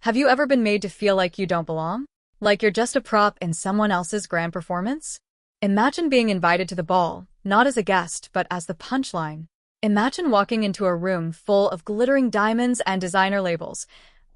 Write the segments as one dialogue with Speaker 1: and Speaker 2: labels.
Speaker 1: Have you ever been made to feel like you don't belong? Like you're just a prop in someone else's grand performance? Imagine being invited to the ball, not as a guest, but as the punchline. Imagine walking into a room full of glittering diamonds and designer labels,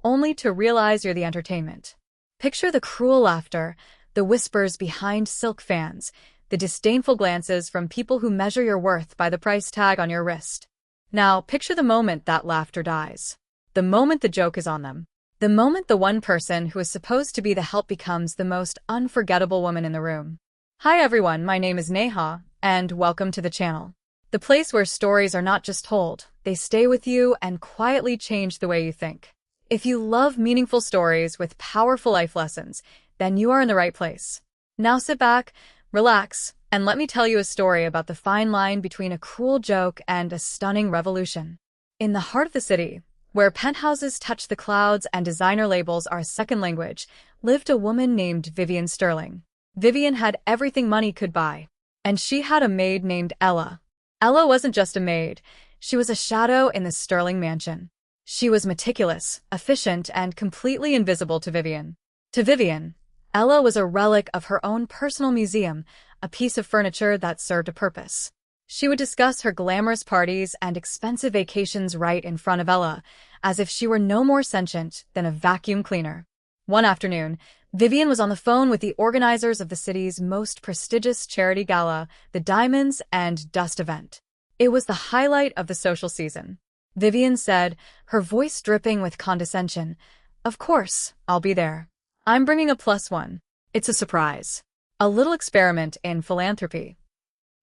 Speaker 1: only to realize you're the entertainment. Picture the cruel laughter, the whispers behind silk fans, the disdainful glances from people who measure your worth by the price tag on your wrist. Now, picture the moment that laughter dies. The moment the joke is on them. The moment the one person who is supposed to be the help becomes the most unforgettable woman in the room. Hi everyone, my name is Neha, and welcome to the channel. The place where stories are not just told, they stay with you and quietly change the way you think. If you love meaningful stories with powerful life lessons, then you are in the right place. Now sit back, relax, and let me tell you a story about the fine line between a cruel joke and a stunning revolution. In the heart of the city, where penthouses touch the clouds and designer labels are a second language, lived a woman named Vivian Sterling. Vivian had everything money could buy, and she had a maid named Ella. Ella wasn't just a maid, she was a shadow in the Sterling mansion. She was meticulous, efficient, and completely invisible to Vivian. To Vivian, Ella was a relic of her own personal museum, a piece of furniture that served a purpose. She would discuss her glamorous parties and expensive vacations right in front of Ella, as if she were no more sentient than a vacuum cleaner. One afternoon, Vivian was on the phone with the organizers of the city's most prestigious charity gala, the Diamonds and Dust event. It was the highlight of the social season. Vivian said, her voice dripping with condescension, "Of course, I'll be there. I'm bringing a +1. It's a surprise. A little experiment in philanthropy."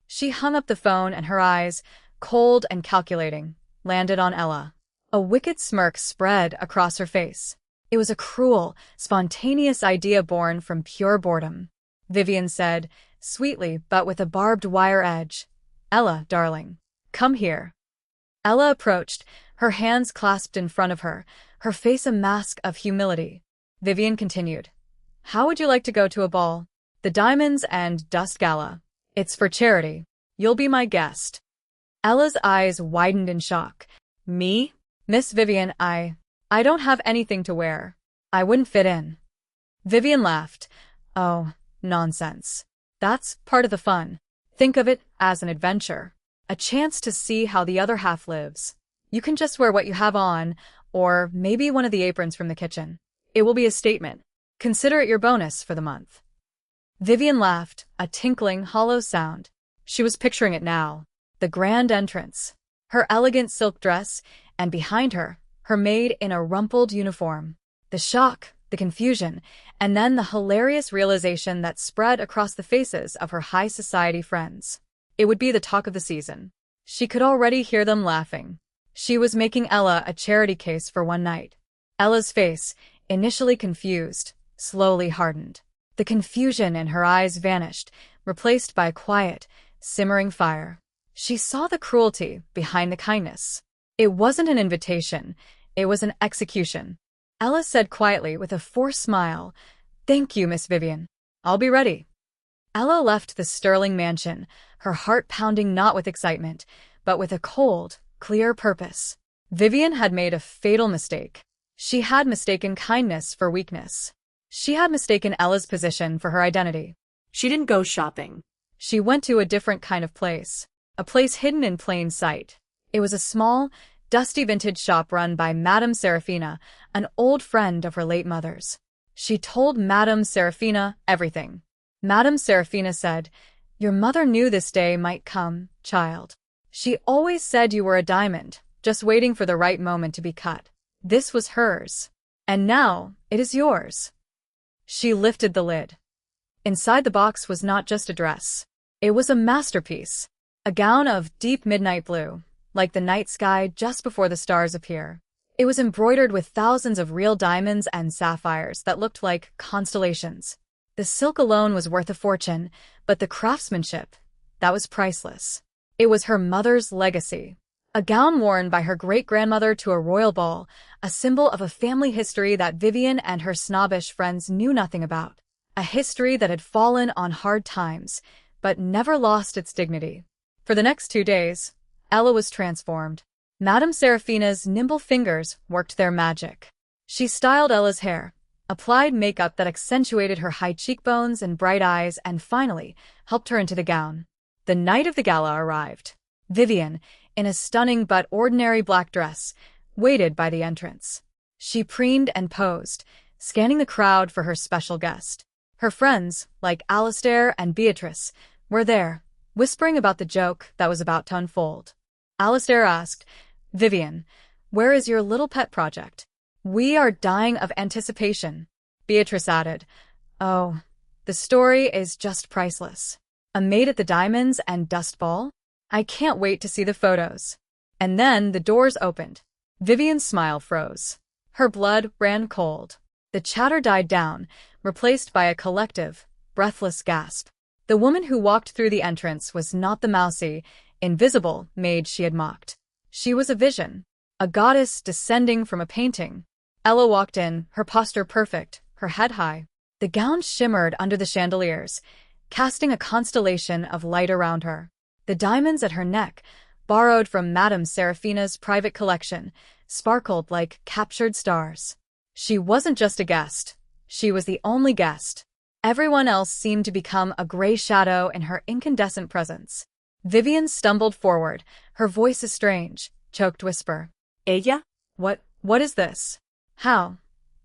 Speaker 1: She hung up the phone and her eyes, cold and calculating, landed on Ella. A wicked smirk spread across her face. It was a cruel, spontaneous idea born from pure boredom. Vivian said, sweetly but with a barbed wire edge, "Ella, darling, come here." Ella approached, her hands clasped in front of her, her face a mask of humility. Vivian continued, "How would you like to go to a ball? The Diamonds and Dust Gala. It's for charity. You'll be my guest." Ella's eyes widened in shock. "Me? Miss Vivian, I don't have anything to wear. I wouldn't fit in." Vivian laughed. "Oh, nonsense. That's part of the fun. Think of it as an adventure. A chance to see how the other half lives. You can just wear what you have on, or maybe one of the aprons from the kitchen. It will be a statement. Consider it your bonus for the month." Vivian laughed, a tinkling, hollow sound. She was picturing it now. The grand entrance. Her elegant silk dress, and behind her, her maid in a rumpled uniform. The shock, the confusion, and then the hilarious realization that spread across the faces of her high society friends. It would be the talk of the season. She could already hear them laughing. She was making Ella a charity case for one night. Ella's face, initially confused, slowly hardened. The confusion in her eyes vanished, replaced by a quiet, simmering fire. She saw the cruelty behind the kindness. It wasn't an invitation, it was an execution. Ella said quietly with a forced smile, "Thank you, Miss Vivian. I'll be ready." Ella left the Sterling mansion, her heart pounding not with excitement, but with a cold, clear purpose. Vivian had made a fatal mistake. She had mistaken kindness for weakness. She had mistaken Ella's position for her identity.
Speaker 2: She didn't go shopping.
Speaker 1: She went to a different kind of place. A place hidden in plain sight. It was a small, dusty vintage shop run by Madame Serafina, an old friend of her late mother's. She told Madame Serafina everything. Madame Serafina said, "Your mother knew this day might come, child. She always said you were a diamond, just waiting for the right moment to be cut. This was hers. And now, it is yours." She lifted the lid. Inside the box was not just a dress. It was a masterpiece. A gown of deep midnight blue, like the night sky just before the stars appear. It was embroidered with thousands of real diamonds and sapphires that looked like constellations. The silk alone was worth a fortune, but the craftsmanship, that was priceless. It was her mother's legacy. A gown worn by her great-grandmother to a royal ball, a symbol of a family history that Vivian and her snobbish friends knew nothing about. A history that had fallen on hard times, but never lost its dignity. For the next 2 days, Ella was transformed. Madame Serafina's nimble fingers worked their magic. She styled Ella's hair, applied makeup that accentuated her high cheekbones and bright eyes, and finally helped her into the gown. The night of the gala arrived. Vivian, in a stunning but ordinary black dress, waited by the entrance. She preened and posed, scanning the crowd for her special guest. Her friends, like Alistair and Beatrice, were there, whispering about the joke that was about to unfold. Alistair asked, "Vivian, where is your little pet project?" "We are dying of anticipation," Beatrice added. "Oh, the story is just priceless. A maid at the Diamonds and Dust Ball? I can't wait to see the photos." And then the doors opened. Vivian's smile froze. Her blood ran cold. The chatter died down, replaced by a collective, breathless gasp. The woman who walked through the entrance was not the mousy, invisible maid she had mocked. She was a vision, a goddess descending from a painting. Ella walked in, her posture perfect, her head high. The gown shimmered under the chandeliers, casting a constellation of light around her. The diamonds at her neck, borrowed from Madame Seraphina's private collection, sparkled like captured stars. She wasn't just a guest. She was the only guest. Everyone else seemed to become a gray shadow in her incandescent presence. Vivian stumbled forward, her voice a strange, choked whisper. "Ella? What is this? How?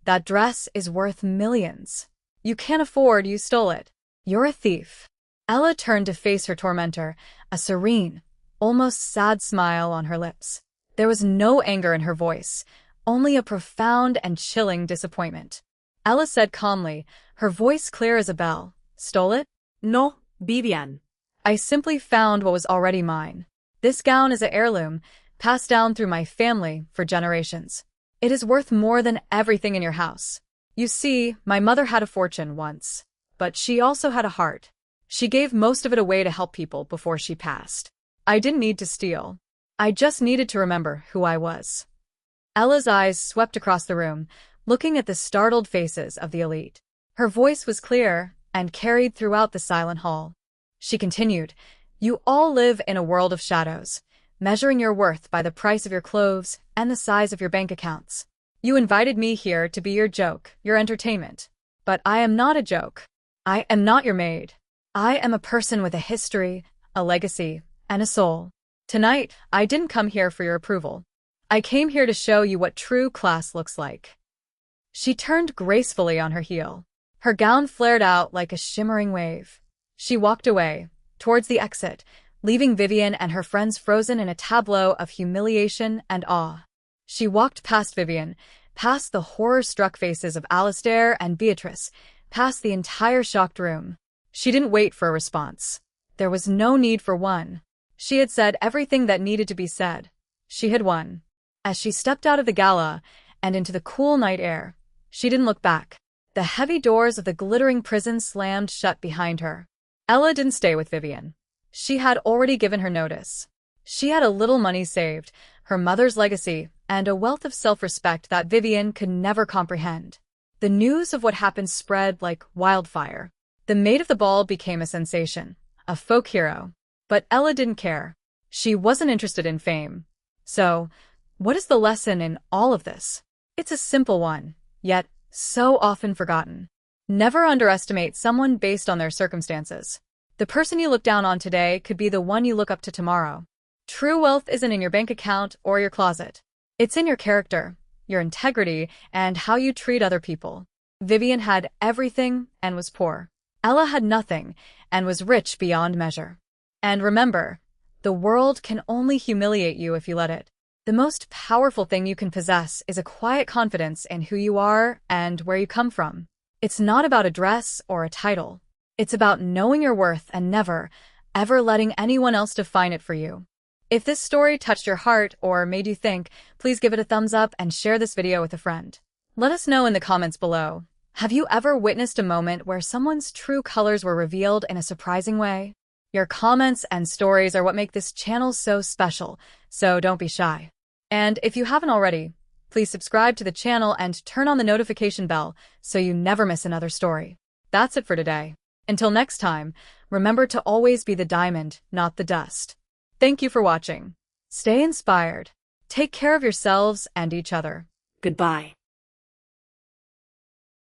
Speaker 1: That dress is worth millions. You can't afford, you stole it. You're a thief." Ella turned to face her tormentor, a serene, almost sad smile on her lips. There was no anger in her voice, only a profound and chilling disappointment. Ella said calmly, her voice clear as a bell, "Stole it?"
Speaker 2: "No, Vivian.
Speaker 1: "I simply found what was already mine. This gown is an heirloom, passed down through my family for generations. It is worth more than everything in your house. You see, my mother had a fortune once, but she also had a heart. She gave most of it away to help people before she passed. I didn't need to steal. I just needed to remember who I was." Ella's eyes swept across the room, looking at the startled faces of the elite. Her voice was clear and carried throughout the silent hall. She continued, "You all live in a world of shadows, measuring your worth by the price of your clothes and the size of your bank accounts. You invited me here to be your joke, your entertainment. But I am not a joke. I am not your maid. I am a person with a history, a legacy, and a soul. Tonight, I didn't come here for your approval. I came here to show you what true class looks like." She turned gracefully on her heel. Her gown flared out like a shimmering wave. She walked away, towards the exit, leaving Vivian and her friends frozen in a tableau of humiliation and awe. She walked past Vivian, past the horror-struck faces of Alistair and Beatrice, past the entire shocked room. She didn't wait for a response. There was no need for one. She had said everything that needed to be said. She had won. As she stepped out of the gala and into the cool night air, she didn't look back. The heavy doors of the glittering prison slammed shut behind her. Ella didn't stay with Vivian. She had already given her notice. She had a little money saved, her mother's legacy, and a wealth of self-respect that Vivian could never comprehend. The news of what happened spread like wildfire. The maid of the ball became a sensation, a folk hero. But Ella didn't care. She wasn't interested in fame. So, what is the lesson in all of this? It's a simple one, yet so often forgotten. Never underestimate someone based on their circumstances. The person you look down on today could be the one you look up to tomorrow. True wealth isn't in your bank account or your closet. It's in your character, your integrity, and how you treat other people. Vivian had everything and was poor. Ella had nothing and was rich beyond measure. And remember, the world can only humiliate you if you let it. The most powerful thing you can possess is a quiet confidence in who you are and where you come from. It's not about a dress or a title. It's about knowing your worth and never, ever letting anyone else define it for you. If this story touched your heart or made you think, please give it a thumbs up and share this video with a friend. Let us know in the comments below. Have you ever witnessed a moment where someone's true colors were revealed in a surprising way? Your comments and stories are what make this channel so special, so don't be shy. And if you haven't already, please subscribe to the channel and turn on the notification bell so you never miss another story. That's it for today. Until next time, remember to always be the diamond, not the dust. Thank you for watching. Stay inspired. Take care of yourselves and each other.
Speaker 2: Goodbye.